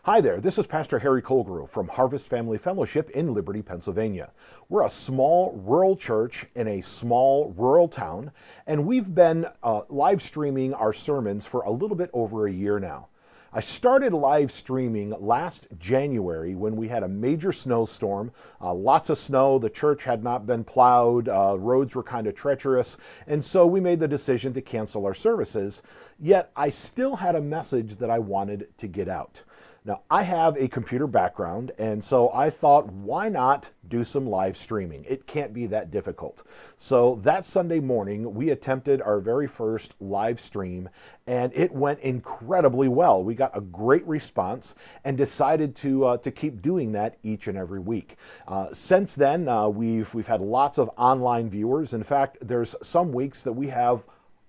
Hi there, this is Pastor Harry Colgrove from Harvest Family Fellowship in Liberty, Pennsylvania. We're a small rural church in a small rural town, and we've been live streaming our sermons for a little bit over a year now. I started live streaming last January when we had a major snowstorm, lots of snow, the church had not been plowed, roads were kind of treacherous, and so we made the decision to cancel our services, yet I still had a message that I wanted to get out. Now, I have a computer background, and so I thought, why not do some live streaming? It can't be that difficult. So that Sunday morning, we attempted our very first live stream, and it went incredibly well. We got a great response and decided to keep doing that each and every week. Since then, we've had lots of online viewers. In fact, there's some weeks that we have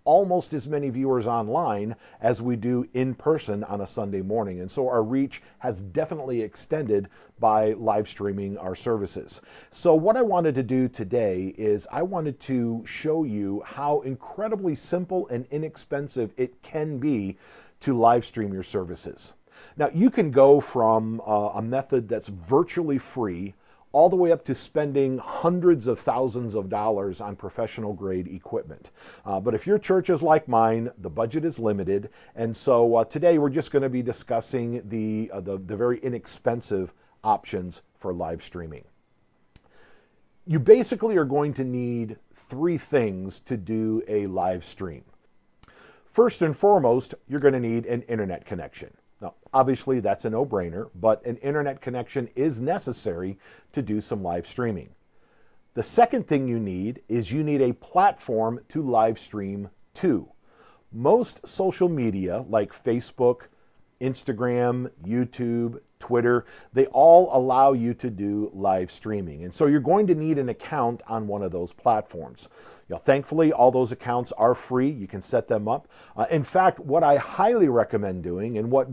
almost as many viewers online as we do in person on a Sunday morning. And so our reach has definitely extended by live streaming our services. So what I wanted to do today is I wanted to show you how incredibly simple and inexpensive it can be to live stream your services. Now, you can go from a method that's virtually free all the way up to spending hundreds of thousands of dollars on professional grade equipment. But if your church is like mine, the budget is limited. And so today we're just going to be discussing the very inexpensive options for live streaming. You basically are going to need three things to do a live stream. First and foremost, you're going to need an internet connection. Now, obviously that's a no-brainer, but an internet connection is necessary to do some live streaming. The second thing you need is you need a platform to live stream to. Most social media like Facebook, Instagram, YouTube, Twitter, they all allow you to do live streaming. And so you're going to need an account on one of those platforms. Thankfully, all those accounts are free. You can set them up. In fact, what I highly recommend doing, and what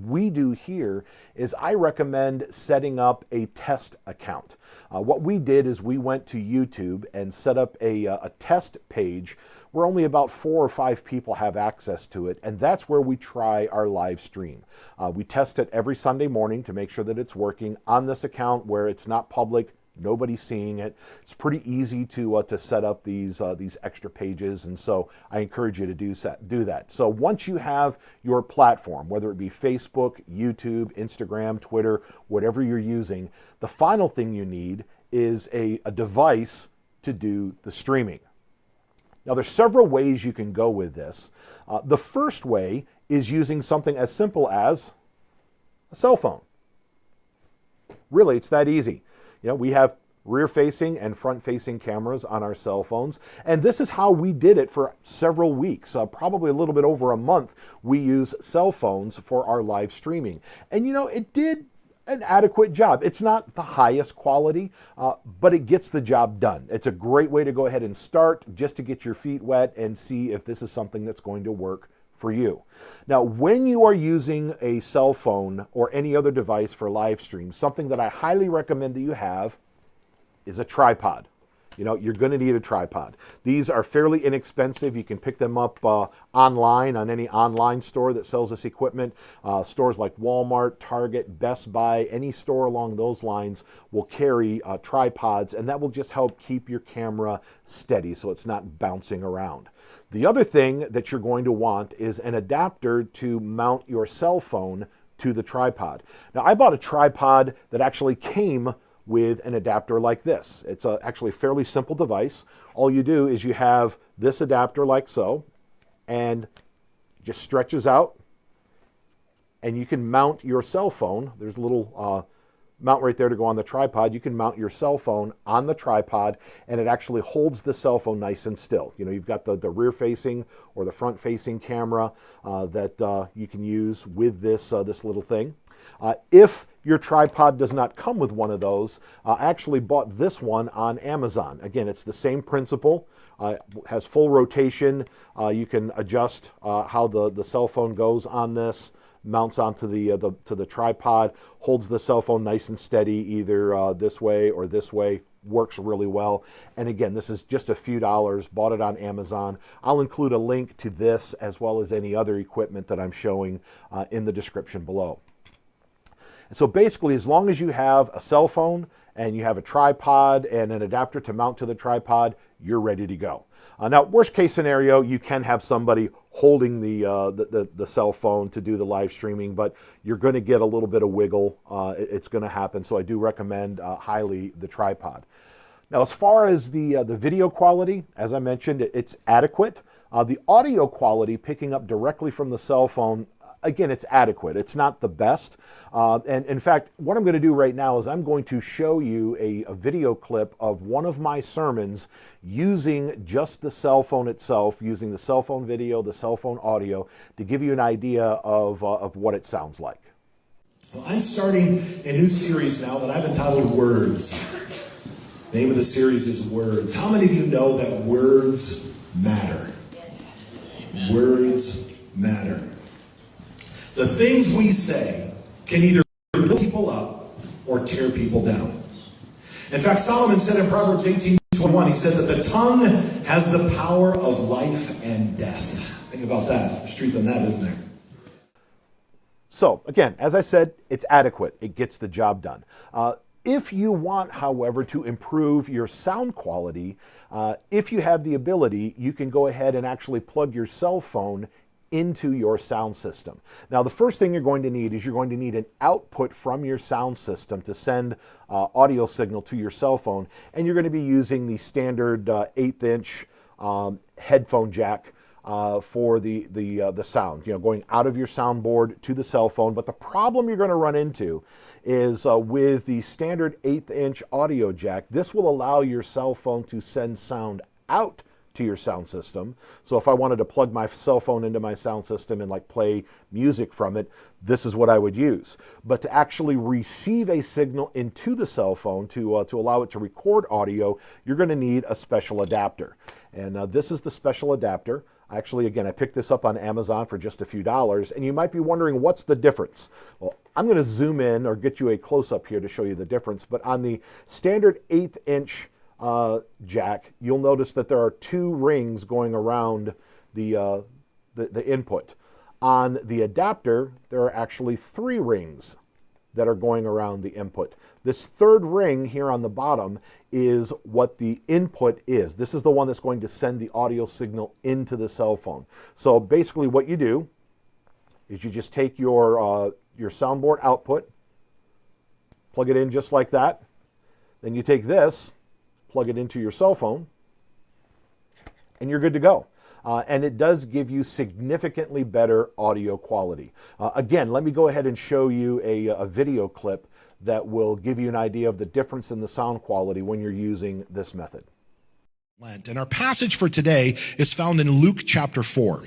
we do here, is I recommend setting up a test account. What we did is we went to YouTube and set up a test page where only about 4 or 5 people have access to it, and that's where we try our live stream. We test it every Sunday morning to make sure that it's working on this account where it's not public. Nobody's seeing it. It's pretty easy to set up these extra pages, and so I encourage you to do that. So once you have your platform, whether it be Facebook, YouTube, Instagram, Twitter, whatever you're using, the final thing you need is a device to do the streaming. Now, there's several ways you can go with this. The first way is using something as simple as a cell phone. Really, it's that easy. We have rear-facing and front-facing cameras on our cell phones, and this is how we did it for several weeks. Probably a little bit over a month, we use cell phones for our live streaming. And it did an adequate job. It's not the highest quality, but it gets the job done. It's a great way to go ahead and start just to get your feet wet and see if this is something that's going to work for you. Now, when you are using a cell phone or any other device for live stream, something that I highly recommend that you have is a tripod. You're going to need a tripod. These are fairly inexpensive. You can pick them up online on any online store that sells this equipment. Stores like Walmart, Target, Best Buy, any store along those lines will carry tripods, and that will just help keep your camera steady so it's not bouncing around. The other thing that you're going to want is an adapter to mount your cell phone to the tripod. Now, I bought a tripod that actually came with an adapter like this. It's actually a fairly simple device. All you do is you have this adapter like so, and it just stretches out, and you can mount your cell phone. There's a little mount right there to go on the tripod. You can mount your cell phone on the tripod, and it actually holds the cell phone nice and still. You've got the rear-facing or the front-facing camera that you can use with this little thing. If your tripod does not come with one of those, I actually bought this one on Amazon. Again, it's the same principle. Has full rotation. You can adjust how the cell phone goes on this. Mounts onto the tripod, holds the cell phone nice and steady either this way or this way. Works really well. And again, this is just a few dollars. Bought it on Amazon. I'll include a link to this as well as any other equipment that I'm showing in the description below. So basically, as long as you have a cell phone and you have a tripod and an adapter to mount to the tripod, you're ready to go. Now, worst case scenario, you can have somebody holding the cell phone to do the live streaming, but you're going to get a little bit of wiggle. It's going to happen, so I do recommend highly the tripod. Now, as far as the video quality, as I mentioned, it's adequate. The audio quality, picking up directly from the cell phone, again, it's adequate. It's not the best. And in fact, what I'm going to do right now is I'm going to show you a video clip of one of my sermons using just the cell phone itself, using the cell phone video, the cell phone audio, to give you an idea of what it sounds like. Well, I'm starting a new series now that I've entitled Words. The name of the series is Words. How many of you know that words matter? Yes. Words matter. The things we say can either build people up or tear people down. In fact, Solomon said in Proverbs 18:21, he said that the tongue has the power of life and death. Think about that. There's truth in that, isn't there? So, again, as I said, it's adequate. It gets the job done. If you want, however, to improve your sound quality, if you have the ability, you can go ahead and actually plug your cell phone into your sound system. Now, the first thing you're going to need is you're going to need an output from your sound system to send audio signal to your cell phone, and you're going to be using the standard 1/8" headphone jack for the sound, going out of your soundboard to the cell phone. But the problem you're going to run into is with the standard 1/8" audio jack, this will allow your cell phone to send sound out to your sound system. So if I wanted to plug my cell phone into my sound system and play music from it, this is what I would use. But to actually receive a signal into the cell phone to allow it to record audio, you're going to need a special adapter. And this is the special adapter. Actually, again, I picked this up on Amazon for just a few dollars, and you might be wondering, what's the difference? Well, I'm going to zoom in or get you a close-up here to show you the difference. But on the standard 1/8" jack, you'll notice that there are 2 rings going around the input. On the adapter, there are actually 3 rings that are going around the input. This 3rd ring here on the bottom is what the input is. This is the one that's going to send the audio signal into the cell phone. So basically what you do is you just take your soundboard output, plug it in just like that. Then you take this, plug it into your cell phone, and you're good to go. And it does give you significantly better audio quality. Again, let me go ahead and show you a video clip that will give you an idea of the difference in the sound quality when you're using this method. And our passage for today is found in Luke chapter 4.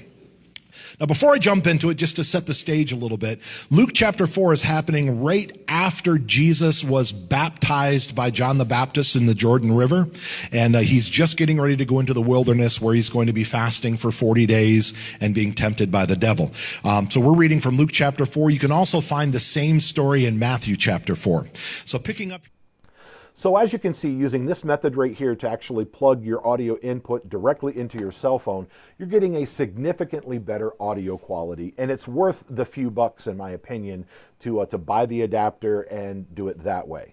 Now, before I jump into it, just to set the stage a little bit, Luke chapter 4 is happening right after Jesus was baptized by John the Baptist in the Jordan River. And he's just getting ready to go into the wilderness where he's going to be fasting for 40 days and being tempted by the devil. So we're reading from Luke chapter 4. You can also find the same story in Matthew chapter 4. So picking up... So as you can see, using this method right here to actually plug your audio input directly into your cell phone, you're getting a significantly better audio quality, and it's worth the few bucks, in my opinion, to buy the adapter and do it that way.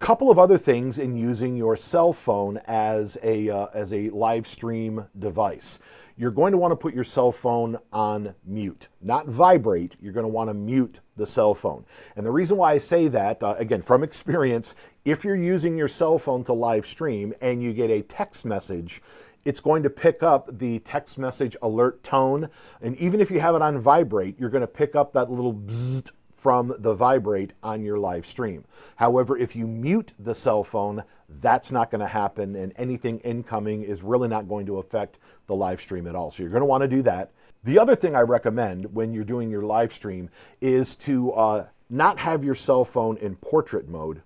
Couple of other things in using your cell phone as a live stream device. You're going to want to put your cell phone on mute, not vibrate. You're going to want to mute the cell phone. And the reason why I say that, again, from experience, if you're using your cell phone to live stream and you get a text message, it's going to pick up the text message alert tone. And even if you have it on vibrate, you're going to pick up that little bzzzt from the vibrate on your live stream. However, if you mute the cell phone, that's not going to happen, and anything incoming is really not going to affect the live stream at all. So you're going to want to do that. The other thing I recommend when you're doing your live stream is to not have your cell phone in portrait mode.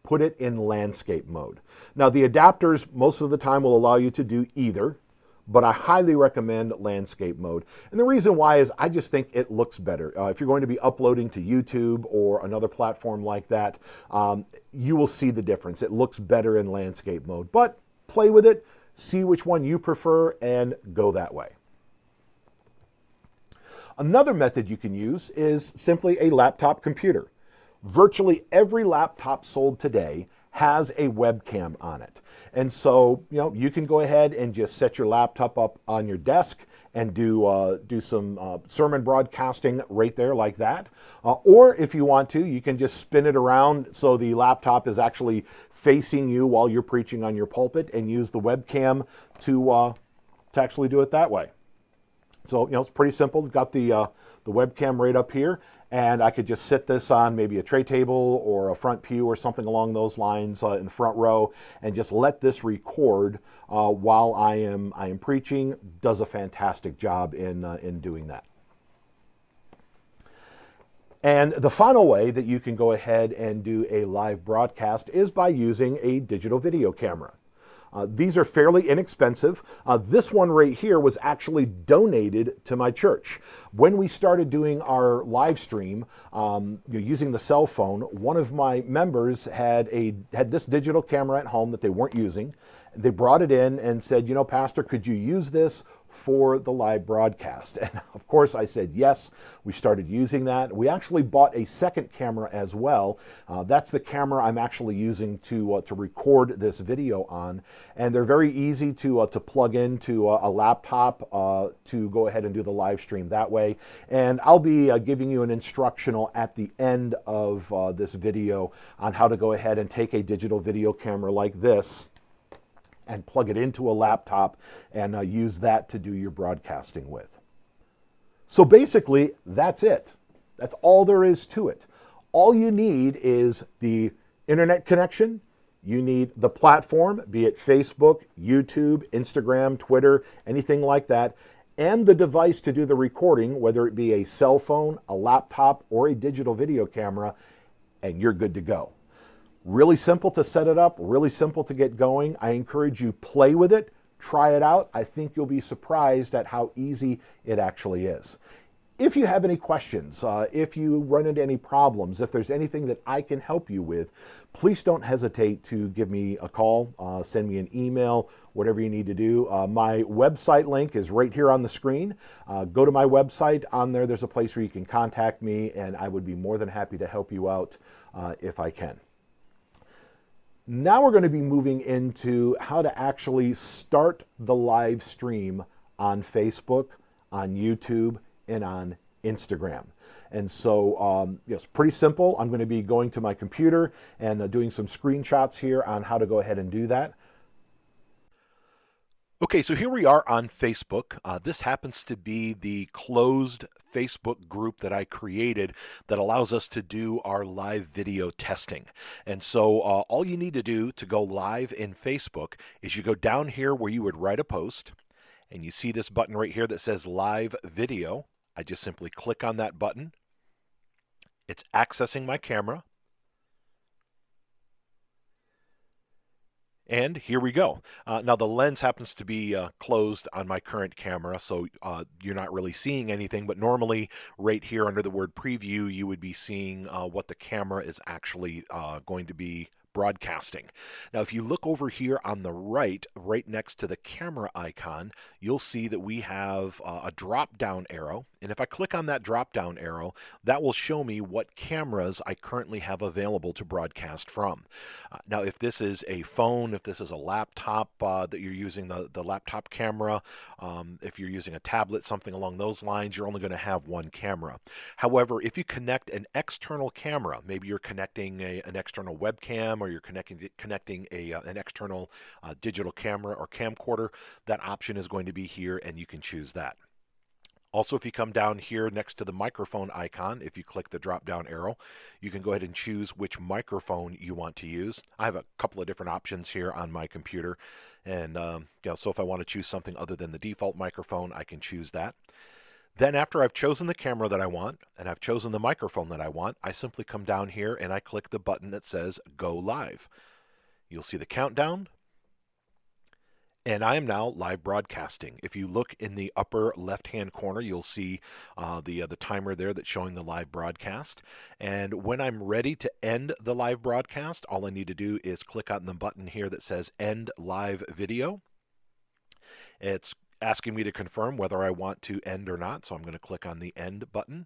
Put it in landscape mode. Now, the adapters most of the time will allow you to do either, but I highly recommend landscape mode. And the reason why is I just think it looks better. If you're going to be uploading to YouTube or another platform like that, you will see the difference. It looks better in landscape mode. But play with it, see which one you prefer, and go that way. Another method you can use is simply a laptop computer. Virtually every laptop sold today has a webcam on it. And so, you can go ahead and just set your laptop up on your desk and do some sermon broadcasting right there like that. Or if you want to, you can just spin it around so the laptop is actually facing you while you're preaching on your pulpit and use the webcam to actually do it that way. So, it's pretty simple. We've got the webcam right up here, and I could just sit this on maybe a tray table or a front pew or something along those lines in the front row, and just let this record while I am preaching. Does a fantastic job in doing that. And the final way that you can go ahead and do a live broadcast is by using a digital video camera. These are fairly inexpensive. This one right here was actually donated to my church. When we started doing our live stream using the cell phone, one of my members had this digital camera at home that they weren't using. They brought it in and said, Pastor, could you use this for the live broadcast? And of course I said yes. We started using that. We actually bought a second camera as well. That's the camera I'm actually using to record this video on, and they're very easy to plug into a laptop to go ahead and do the live stream that way. And I'll be giving you an instructional at the end of this video on how to go ahead and take a digital video camera like this and plug it into a laptop and use that to do your broadcasting with. So basically, that's it. That's all there is to it. All you need is the internet connection. You need the platform, be it Facebook, YouTube, Instagram, Twitter, anything like that, and the device to do the recording, whether it be a cell phone, a laptop, or a digital video camera, and you're good to go. Really simple to set it up, really simple to get going. I encourage you, play with it, try it out. I think you'll be surprised at how easy it actually is. If you have any questions, if you run into any problems, if there's anything that I can help you with, please don't hesitate to give me a call, send me an email, whatever you need to do. My website link is right here on the screen. Go to my website. On there, there's a place where you can contact me, and I would be more than happy to help you out if I can. Now we're going to be moving into how to actually start the live stream on Facebook, on YouTube, and on Instagram. And so, yes, pretty simple. I'm going to be going to my computer and doing some screenshots here on how to go ahead and do that. Okay, so here we are on Facebook. This happens to be the closed Facebook group that I created that allows us to do our live video testing. And so all you need to do to go live in Facebook is you go down here where you would write a post, and you see this button right here that says live video. I just simply click on that button. It's accessing my camera. And here we go. Now the lens happens to be closed on my current camera, so you're not really seeing anything, but normally right here under the word preview, you would be seeing what the camera is actually going to be broadcasting. Now, if you look over here on the right next to the camera icon, you'll see that we have a drop-down arrow. And if I click on that drop-down arrow, that will show me what cameras I currently have available to broadcast from. Now, if this is a phone, if this is a laptop that you're using the laptop camera, if you're using a tablet, something along those lines, you're only going to have one camera. However, if you connect an external camera, maybe you're connecting an external webcam, or you're connecting an external digital camera or camcorder, that option is going to be here, and you can choose that. Also, if you come down here next to the microphone icon, if you click the drop-down arrow, you can go ahead and choose which microphone you want to use. I have a couple of different options here on my computer, and so if I want to choose something other than the default microphone, I can choose that. Then after I've chosen the camera that I want, and I've chosen the microphone that I want, I simply come down here and I click the button that says Go Live. You'll see the countdown, and I am now live broadcasting. If you look in the upper left-hand corner, you'll see the timer there that's showing the live broadcast. And when I'm ready to end the live broadcast, all I need to do is click on the button here that says End Live Video. It's asking me to confirm whether I want to end or not, so I'm going to click on the End button.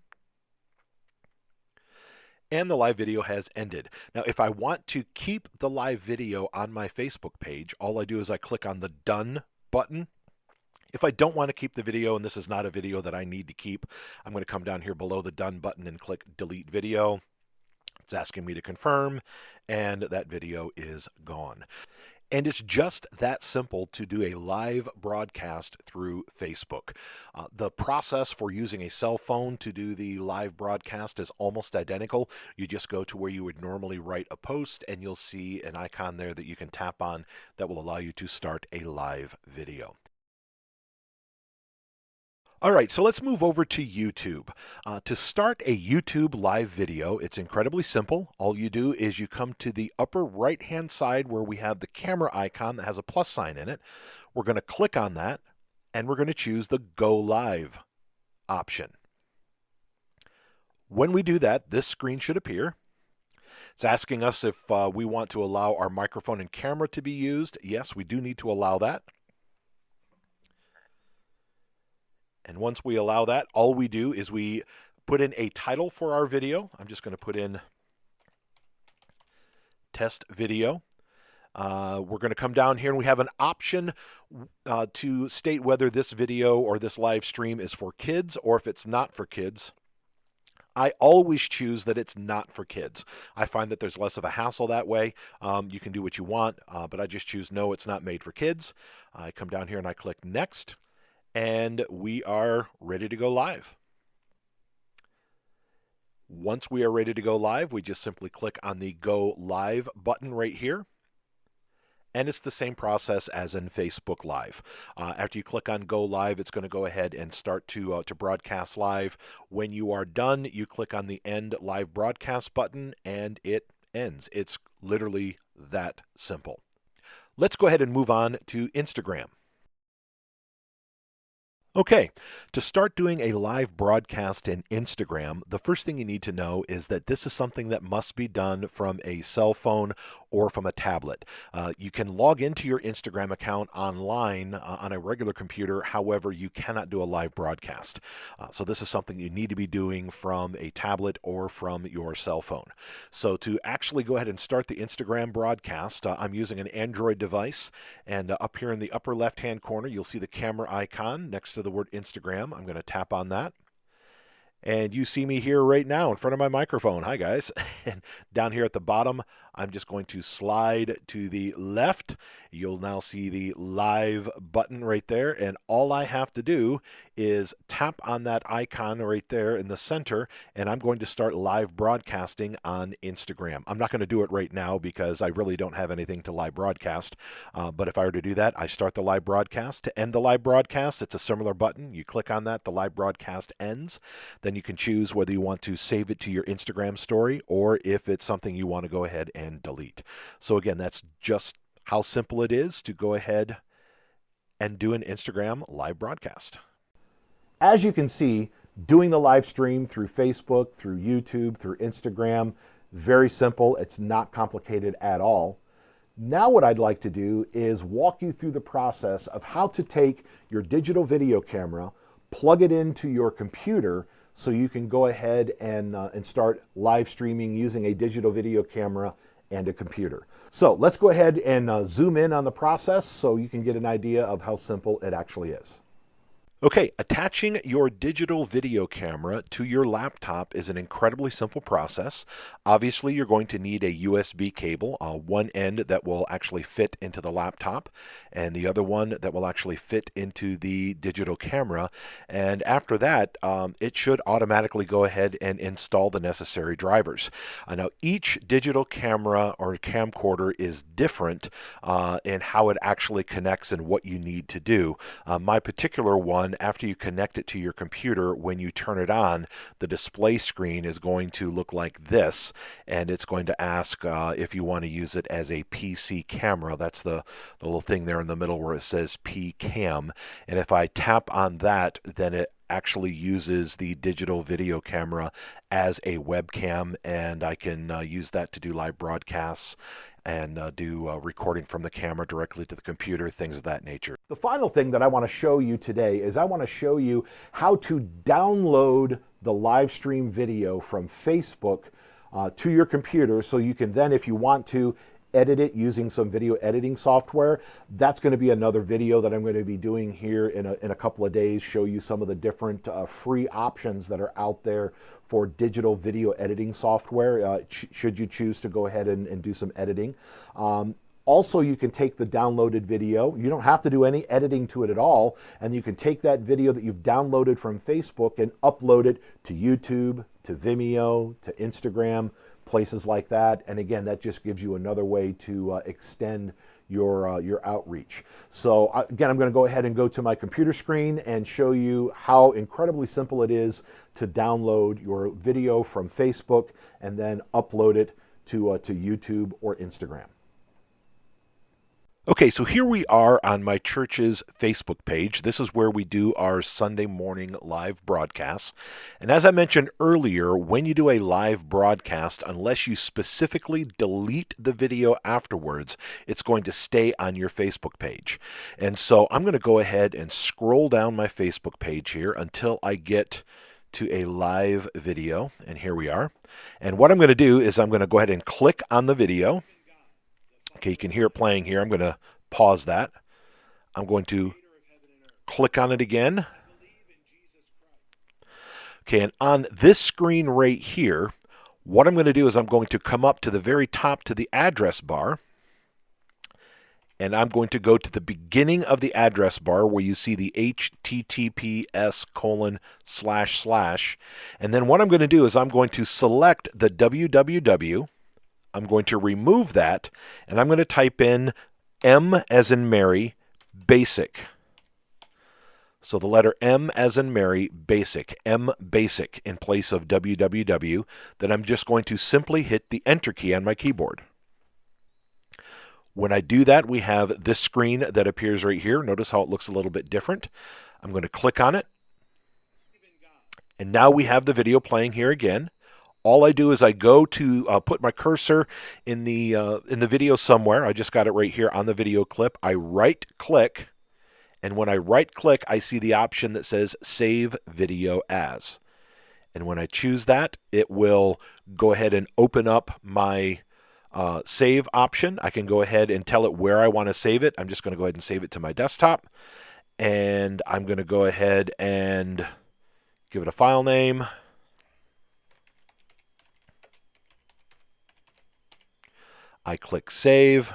and the live video has ended. Now, if I want to keep the live video on my Facebook page, all I do is I click on the Done button. If I don't want to keep the video, and this is not a video that I need to keep, I'm going to come down here below the Done button and click Delete Video. It's asking me to confirm, and that video is gone. And it's just that simple to do a live broadcast through Facebook. The process for using a cell phone to do the live broadcast is almost identical. You just go to where you would normally write a post, and you'll see an icon there that you can tap on that will allow you to start a live video. All right, so let's move over to YouTube. To start a YouTube live video, it's incredibly simple. All you do is you come to the upper right-hand side where we have the camera icon that has a plus sign in it. We're going to click on that, and we're going to choose the Go Live option. When we do that, this screen should appear. It's asking us if we want to allow our microphone and camera to be used. Yes, we do need to allow that. And once we allow that, all we do is we put in a title for our video. I'm just going to put in test video. We're going to come down here and we have an option to state whether this video or this live stream is for kids or if it's not for kids. I always choose that it's not for kids. I find that there's less of a hassle that way. You can do what you want, but I just choose no, it's not made for kids. I come down here and I click next. And we are ready to go live. Once we are ready to go live, we just simply click on the Go Live button right here. And it's the same process as in Facebook Live. After you click on Go Live, it's going to go ahead and start to broadcast live. When you are done, you click on the End Live Broadcast button, and it ends. It's literally that simple. Let's go ahead and move on to Instagram. Okay, to start doing a live broadcast in Instagram, the first thing you need to know is that this is something that must be done from a cell phone or from a tablet. You can log into your Instagram account online on a regular computer, however, you cannot do a live broadcast. So this is something you need to be doing from a tablet or from your cell phone. So to actually go ahead and start the Instagram broadcast, I'm using an Android device, and up here in the upper left-hand corner, you'll see the camera icon next to the word Instagram. I'm going to tap on that. And you see me here right now in front of my microphone. Hi, guys. And down here at the bottom, I'm just going to slide to the left. You'll now see the live button right there. And all I have to do is tap on that icon right there in the center, and I'm going to start live broadcasting on Instagram. I'm not going to do it right now because I really don't have anything to live broadcast. But if I were to do that, I start the live broadcast. To end the live broadcast, it's a similar button. You click on that, the live broadcast ends. Then you can choose whether you want to save it to your Instagram story or if it's something you want to go ahead and delete. So again, that's just how simple it is to go ahead and do an Instagram live broadcast. As you can see, doing the live stream through Facebook, through YouTube, through Instagram, very simple. It's not complicated at all. Now what I'd like to do is walk you through the process of how to take your digital video camera, plug it into your computer so you can go ahead and start live streaming using a digital video camera and a computer. So let's go ahead and zoom in on the process so you can get an idea of how simple it actually is. Okay, attaching your digital video camera to your laptop is an incredibly simple process. Obviously, you're going to need a USB cable, one end that will actually fit into the laptop, and the other one that will actually fit into the digital camera. And after that, it should automatically go ahead and install the necessary drivers. Now, each digital camera or camcorder is different in how it actually connects and what you need to do. My particular one, after you connect it to your computer, when you turn it on, the display screen is going to look like this, and it's going to ask if you want to use it as a PC camera. That's the little thing there in the middle where it says PCam, and if I tap on that, then it actually uses the digital video camera as a webcam, and I can use that to do live broadcasts and do recording from the camera directly to the computer, things of that nature. The final thing that I want to show you today is I want to show you how to download the live stream video from Facebook to your computer, so you can then, if you want to, edit it using some video editing software. That's going to be another video that I'm going to be doing here in a couple of days, show you some of the different free options that are out there for digital video editing software, should you choose to go ahead and do some editing. Also, you can take the downloaded video. You don't have to do any editing to it at all, and you can take that video that you've downloaded from Facebook and upload it to YouTube, to Vimeo, to Instagram, places like that. And again, that just gives you another way to extend your outreach. So again, I'm going to go ahead and go to my computer screen and show you how incredibly simple it is to download your video from Facebook and then upload it to YouTube or Instagram. Okay, so here we are on my church's Facebook page. This is where we do our Sunday morning live broadcasts. And as I mentioned earlier, when you do a live broadcast, unless you specifically delete the video afterwards, it's going to stay on your Facebook page. And so I'm going to go ahead and scroll down my Facebook page here until I get to a live video. And here we are. And what I'm going to do is I'm going to go ahead and click on the video. Okay, you can hear it playing here. I'm going to pause that. I'm going to click on it again. Okay, and on this screen right here, what I'm going to do is I'm going to come up to the very top to the address bar, and I'm going to go to the beginning of the address bar where you see the https://, and then what I'm going to do is I'm going to select the www. I'm going to remove that, and I'm going to type in M as in Mary, basic. So the letter M as in Mary, basic, M basic in place of www. Then I'm just going to simply hit the Enter key on my keyboard. When I do that, we have this screen that appears right here. Notice how it looks a little bit different. I'm going to click on it, and now we have the video playing here again. All I do is I go to put my cursor in the video somewhere. I just got it right here on the video clip. I right click, and when I right click, I see the option that says Save Video As. And when I choose that, it will go ahead and open up my save option. I can go ahead and tell it where I want to save it. I'm just going to go ahead and save it to my desktop. And I'm going to go ahead and give it a file name. I click Save,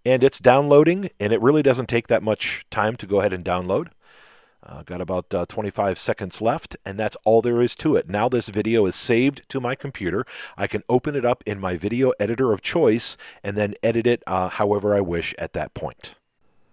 and it's downloading, and it really doesn't take that much time to go ahead and download. Got about 25 seconds left, and that's all there is to it. Now this video is saved to my computer. I can open it up in my video editor of choice and then edit it however I wish at that point.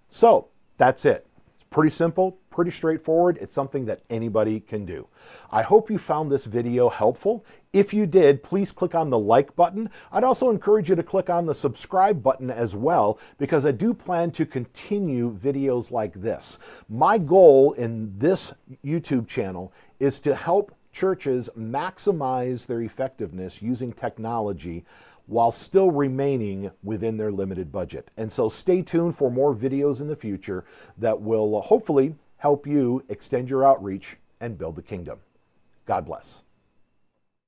So that's it. It's pretty simple, pretty straightforward. It's something that anybody can do. I hope you found this video helpful. If you did, please click on the like button. I'd also encourage you to click on the subscribe button as well, because I do plan to continue videos like this. My goal in this YouTube channel is to help churches maximize their effectiveness using technology while still remaining within their limited budget. And so stay tuned for more videos in the future that will hopefully help you extend your outreach and build the kingdom. God bless.